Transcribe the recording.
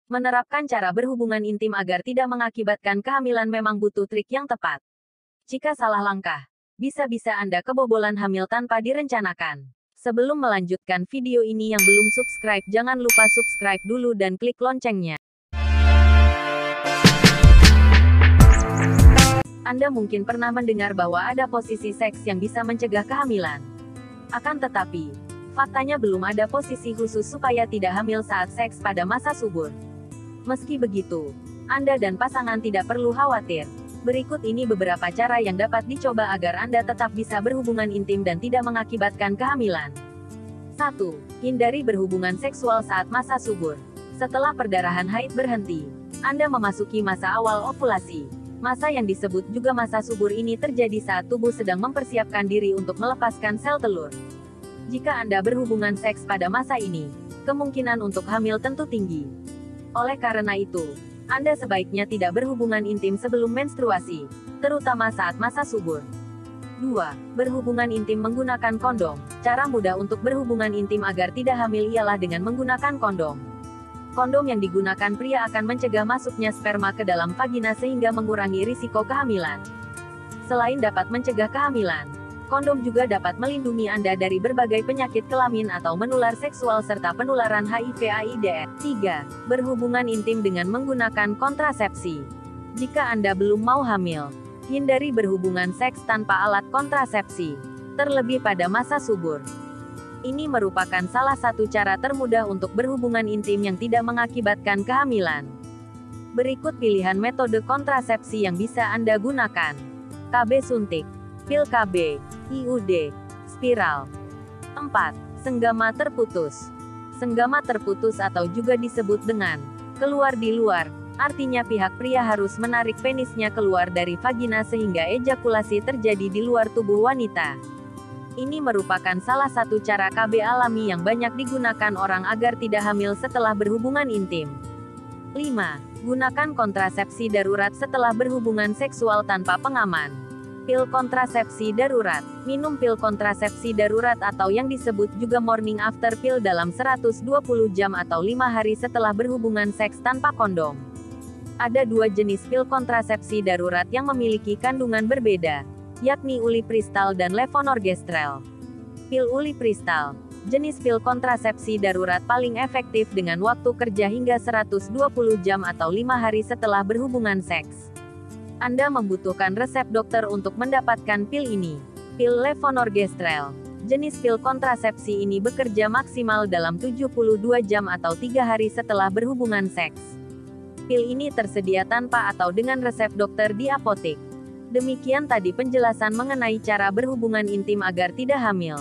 Menerapkan cara berhubungan intim agar tidak mengakibatkan kehamilan memang butuh trik yang tepat. Jika salah langkah, bisa-bisa Anda kebobolan hamil tanpa direncanakan. Sebelum melanjutkan video ini, yang belum subscribe jangan lupa subscribe dulu dan klik loncengnya. Anda mungkin pernah mendengar bahwa ada posisi seks yang bisa mencegah kehamilan. Akan tetapi, faktanya belum ada posisi khusus supaya tidak hamil saat seks pada masa subur. Meski begitu, Anda dan pasangan tidak perlu khawatir. Berikut ini beberapa cara yang dapat dicoba agar Anda tetap bisa berhubungan intim dan tidak mengakibatkan kehamilan. 1. Hindari berhubungan seksual saat masa subur. Setelah perdarahan haid berhenti, Anda memasuki masa awal ovulasi. Masa yang disebut juga masa subur ini terjadi saat tubuh sedang mempersiapkan diri untuk melepaskan sel telur. Jika Anda berhubungan seks pada masa ini, kemungkinan untuk hamil tentu tinggi. Oleh karena itu, Anda sebaiknya tidak berhubungan intim sebelum menstruasi, terutama saat masa subur. 2. Berhubungan intim menggunakan kondom. Cara mudah untuk berhubungan intim agar tidak hamil ialah dengan menggunakan kondom. Kondom yang digunakan pria akan mencegah masuknya sperma ke dalam vagina sehingga mengurangi risiko kehamilan. Selain dapat mencegah kehamilan, kondom juga dapat melindungi Anda dari berbagai penyakit kelamin atau menular seksual serta penularan HIV/AIDS. 3. Berhubungan intim dengan menggunakan kontrasepsi. Jika Anda belum mau hamil, hindari berhubungan seks tanpa alat kontrasepsi, terlebih pada masa subur. Ini merupakan salah satu cara termudah untuk berhubungan intim yang tidak mengakibatkan kehamilan. Berikut pilihan metode kontrasepsi yang bisa Anda gunakan. KB suntik, pil KB, IUD, spiral. 4. Senggama terputus. Senggama terputus atau juga disebut dengan keluar di luar, artinya pihak pria harus menarik penisnya keluar dari vagina sehingga ejakulasi terjadi di luar tubuh wanita. Ini merupakan salah satu cara KB alami yang banyak digunakan orang agar tidak hamil setelah berhubungan intim. 5. Gunakan kontrasepsi darurat setelah berhubungan seksual tanpa pengaman. Pil kontrasepsi darurat. Minum pil kontrasepsi darurat atau yang disebut juga morning after pill dalam 120 jam atau 5 hari setelah berhubungan seks tanpa kondom. Ada dua jenis pil kontrasepsi darurat yang memiliki kandungan berbeda, yakni ulipristal dan levonorgestrel. Pil ulipristal, jenis pil kontrasepsi darurat paling efektif dengan waktu kerja hingga 120 jam atau 5 hari setelah berhubungan seks. Anda membutuhkan resep dokter untuk mendapatkan pil ini. Pil levonorgestrel. Jenis pil kontrasepsi ini bekerja maksimal dalam 72 jam atau 3 hari setelah berhubungan seks. Pil ini tersedia tanpa atau dengan resep dokter di apotek. Demikian tadi penjelasan mengenai cara berhubungan intim agar tidak hamil.